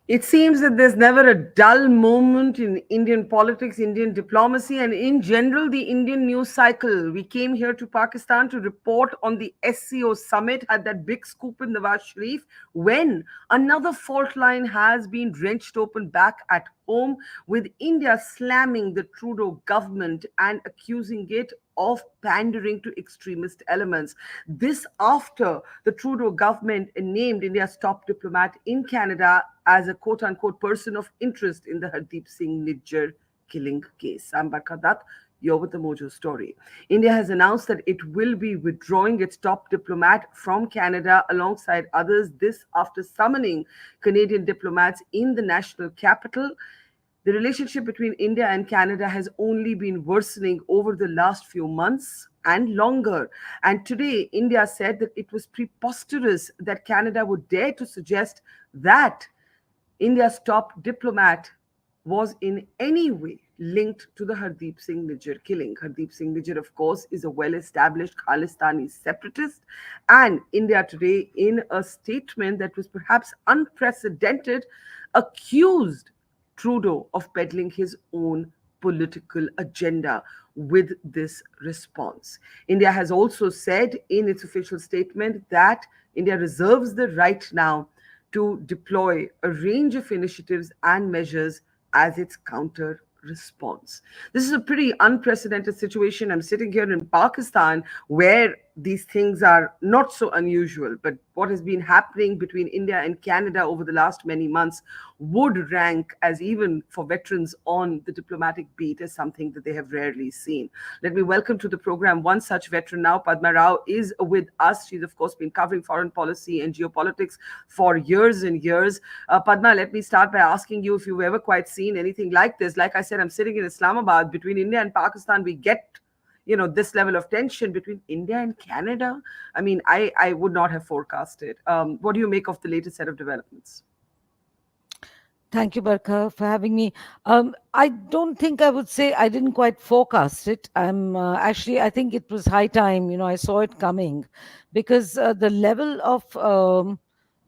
It seems that there's never a dull moment in Indian politics, Indian diplomacy, and in general, the Indian news cycle. We came here to Pakistan to report on the SCO summit, had that big scoop in Nawaz Sharif, when another fault line has been wrenched open back at home, with India slamming the Trudeau government and accusing it of pandering to extremist elements. This after the Trudeau government named India's top diplomat in Canada as a quote unquote person of interest in the Hardeep Singh Nijjar killing case. Sam Barkadat, you're with the Mojo story. India has announced that it will be withdrawing its top diplomat from Canada alongside others, this after summoning Canadian diplomats in the national capital. The relationship between India and Canada has only been worsening over the last few months and longer. And today, India said that it was preposterous that Canada would dare to suggest that India's top diplomat was in any way linked to the Hardeep Singh Nijjar killing. Hardeep Singh Nijjar, of course, is a well established Khalistani separatist. And India today, in a statement that was perhaps unprecedented, accused Trudeau of peddling his own political agenda with this response. India has also said in its official statement that India reserves the right now to deploy a range of initiatives and measures as its counter response. This is a pretty unprecedented situation. I'm sitting here in Pakistan where these things are not so unusual, but what has been happening between India and Canada over the last many months would rank as, even for veterans on the diplomatic beat, as something that they have rarely seen. Let me welcome to the program one such veteran now. Padma Rao is with us. She's, of course, been covering foreign policy and geopolitics for years and years. Padma, let me start by asking you if you've ever quite seen anything like this. Like I said, I'm sitting in Islamabad. Between India and Pakistan, we get this level of tension between India and Canada. I mean, I would not have forecasted. What do you make of the latest set of developments? Thank you, Barkha, for having me. I don't think I would say I didn't quite forecast it. I think it was high time. I saw it coming because the level of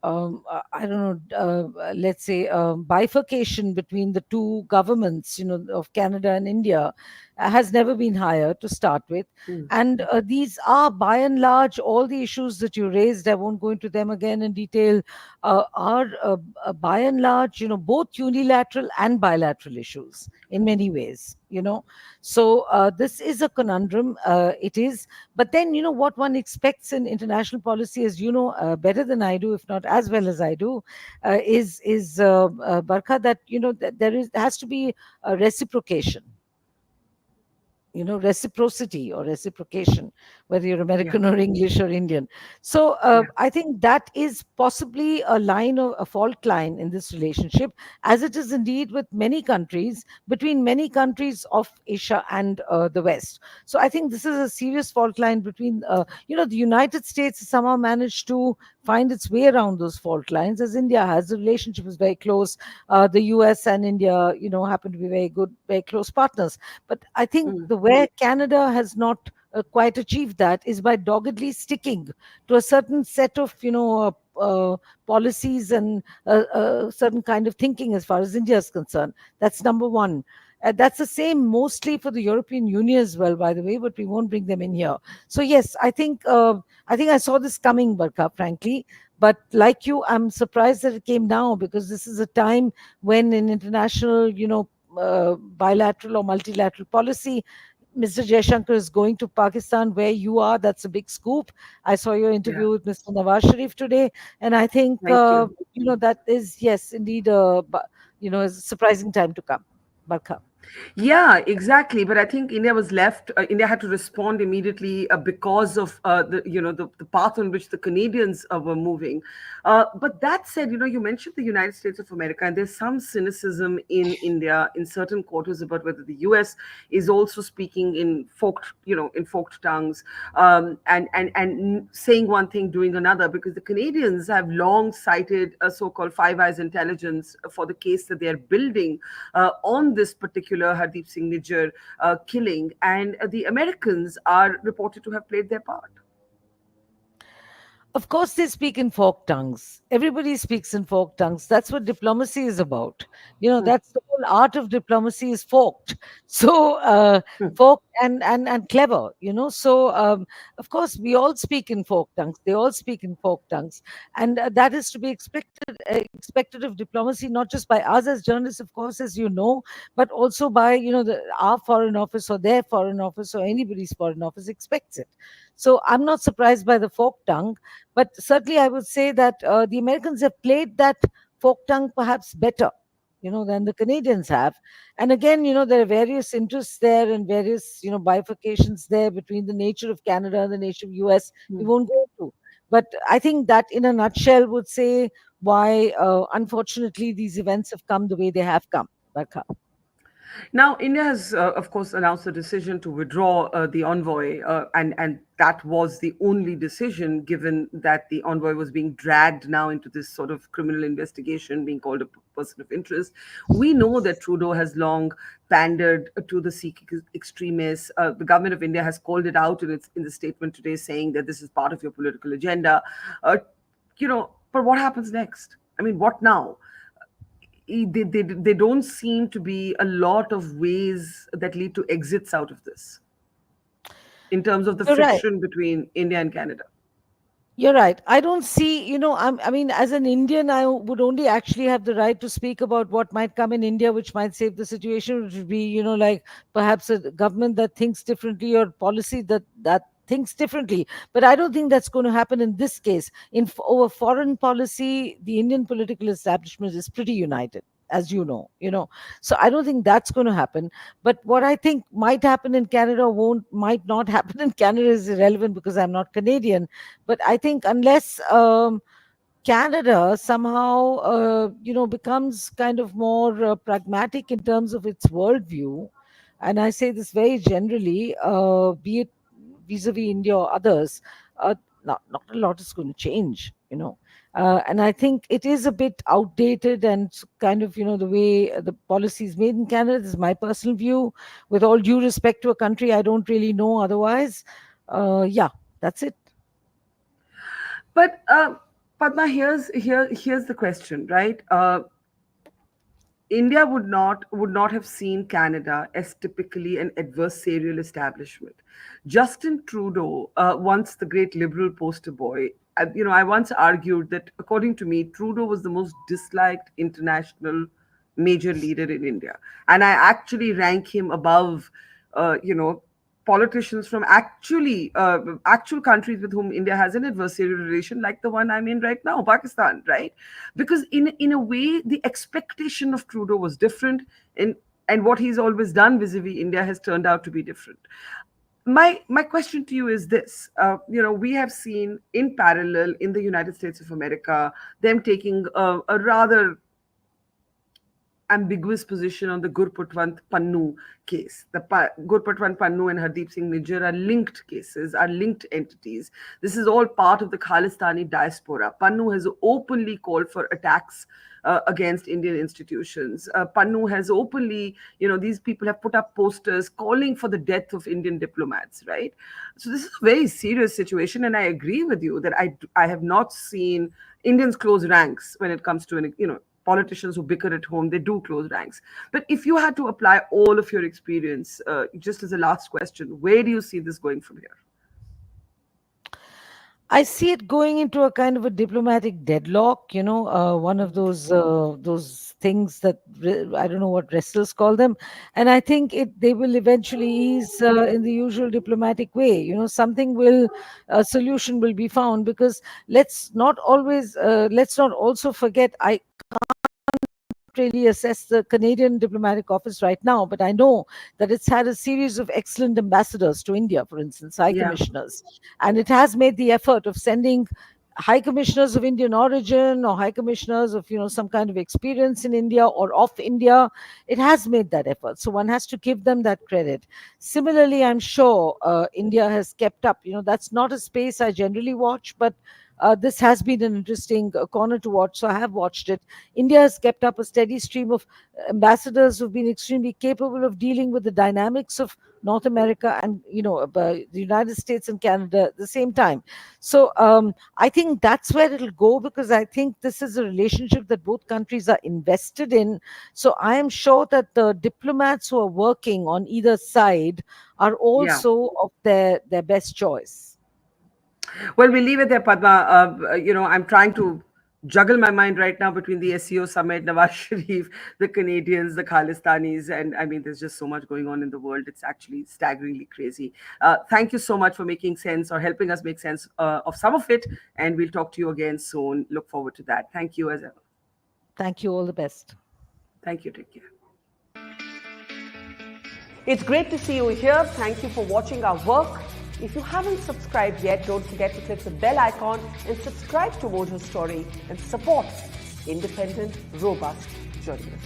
I don't know, let's say bifurcation between the two governments, of Canada and India, has never been higher to start with. Mm. And these are, by and large, all the issues that you raised. I won't go into them again in detail. Are by and large, both unilateral and bilateral issues in many ways. So this is a conundrum. It is, but then what one expects in international policy, as better than I do, if not as well as I do, is Barkha, that that has to be a reciprocation, reciprocity or reciprocation, whether you're Yeah, American or English or Indian. So yeah. I think that is possibly a fault line in this relationship, as it is indeed with many countries, between many countries of Asia and the West. So I think this is a serious fault line between, the United States has somehow managed to find its way around those fault lines, as India has. The relationship is very close. The US and India, happen to be very good, very close partners. But I think Mm. the where Canada has not quite achieved that is by doggedly sticking to a certain set of, policies and a certain kind of thinking as far as India is concerned. That's number one. That's the same mostly for the European Union as well, by the way, but we won't bring them in here. So yes, I think I saw this coming, Barka, frankly. But like you, I'm surprised that it came now, because this is a time when in international, bilateral or multilateral policy, Mr. Jaishankar is going to Pakistan, where you are. That's a big scoop. I saw your Yeah. interview with Mr. Nawaz Sharif today, and I think Thank you. that is, yes, indeed, is a surprising time to come. Barkha. Yeah, exactly. But I think India was left. India had to respond immediately because of the path on which the Canadians were moving. But that said, you mentioned the United States of America, and there's some cynicism in India in certain quarters about whether the U.S. is also speaking in forked tongues, and saying one thing, doing another, because the Canadians have long cited a so-called Five Eyes intelligence for the case that they are building on this particular Hardeep Singh Nijjar killing, and the Americans are reported to have played their part. Of course, they speak in folk tongues. Everybody speaks in folk tongues. That's what diplomacy is about. That's the whole art of diplomacy is forked. So, folk and clever. So, of course, we all speak in folk tongues. They all speak in folk tongues, and that is to be expected of diplomacy, not just by us as journalists, of course, as you know, but also by our foreign office or their foreign office or anybody's foreign office expects it. So, I'm not surprised by the folk tongue. But certainly, I would say that the Americans have played that folk tongue perhaps better, than the Canadians have. And again, there are various interests there and various, bifurcations there between the nature of Canada and the nature of US. We won't go into. But I think that, in a nutshell, would say why, unfortunately, these events have come the way they have come. Barkha. Now, India has, of course, announced a decision to withdraw the envoy, and that was the only decision, given that the envoy was being dragged now into this sort of criminal investigation, being called a person of interest. We know that Trudeau has long pandered to the Sikh extremists. The government of India has called it out in the statement today, saying that this is part of your political agenda. But what happens next? I mean, what now? They don't seem to be a lot of ways that lead to exits out of this in terms of the You're right. friction between India and Canada. You're right. I don't see, I mean, as an Indian, I would only actually have the right to speak about what might come in India, which might save the situation, which would be, like perhaps a government that thinks differently or policy that thinks differently. But I don't think that's going to happen in this case. Over foreign policy, the Indian political establishment is pretty united, as you know. So I don't think that's going to happen. But what I think might happen in Canada might not happen in Canada is irrelevant because I'm not Canadian. But I think unless Canada somehow, becomes kind of more pragmatic in terms of its worldview, and I say this very generally, be it vis-a-vis India or others, not a lot is going to change. And I think it is a bit outdated and kind of, the way the policy is made in Canada. This is my personal view. With all due respect to a country I don't really know otherwise. Yeah, that's it. But Padma, here's the question, right? India would not have seen Canada as typically an adversarial establishment. Justin Trudeau, once the great liberal poster boy, I once argued that according to me, Trudeau was the most disliked international major leader in India, and I actually rank him above, politicians from actual countries with whom India has an adversarial relation, like the one I'm in right now, Pakistan, right? Because in a way, the expectation of Trudeau was different, and what he's always done vis-a-vis India has turned out to be different. My question to you is this: we have seen in parallel in the United States of America them taking a rather ambiguous position on the Gurpatwant Pannu case. The Gurpatwant Pannu and Hardeep Singh Nijjar are linked cases, are linked entities. This is all part of the Khalistani diaspora. Pannu has openly called for attacks against Indian institutions. Pannu has openly, these people have put up posters calling for the death of Indian diplomats, right? So this is a very serious situation, and I agree with you that I have not seen Indians close ranks when it comes to politicians who bicker at home. They do close ranks. But if you had to apply all of your experience, just as a last question, where do you see this going from here? I see it going into a kind of a diplomatic deadlock, one of those things that I don't know what wrestlers call them, and I think they will eventually ease in the usual diplomatic way. Something will a solution will be found, because let's not also forget. I really assess the Canadian diplomatic office right now, but I know that it's had a series of excellent ambassadors to India, for instance, high Yeah. commissioners, and it has made the effort of sending high commissioners of Indian origin or high commissioners of some kind of experience in India or of India. It has made that effort, so one has to give them that credit. Similarly, I'm sure India has kept up. That's not a space I generally watch, but this has been an interesting corner to watch. So I have watched it. India has kept up a steady stream of ambassadors who've been extremely capable of dealing with the dynamics of North America and the United States and Canada at the same time. So I think that's where it'll go, because I think this is a relationship that both countries are invested in. So I am sure that the diplomats who are working on either side are Yeah. also of their best choice. Well, we'll leave it there, Padma. I'm trying to juggle my mind right now between the SEO summit, Nawaz Sharif, the Canadians, the Khalistanis, and I mean, there's just so much going on in the world. It's actually staggeringly crazy. Thank you so much for making sense or helping us make sense of some of it. And we'll talk to you again soon. Look forward to that. Thank you as ever. Thank you. All the best. Thank you. Take care. It's great to see you here. Thank you for watching our work. If you haven't subscribed yet, don't forget to click the bell icon and subscribe to Mojo Story and support independent, robust journalism.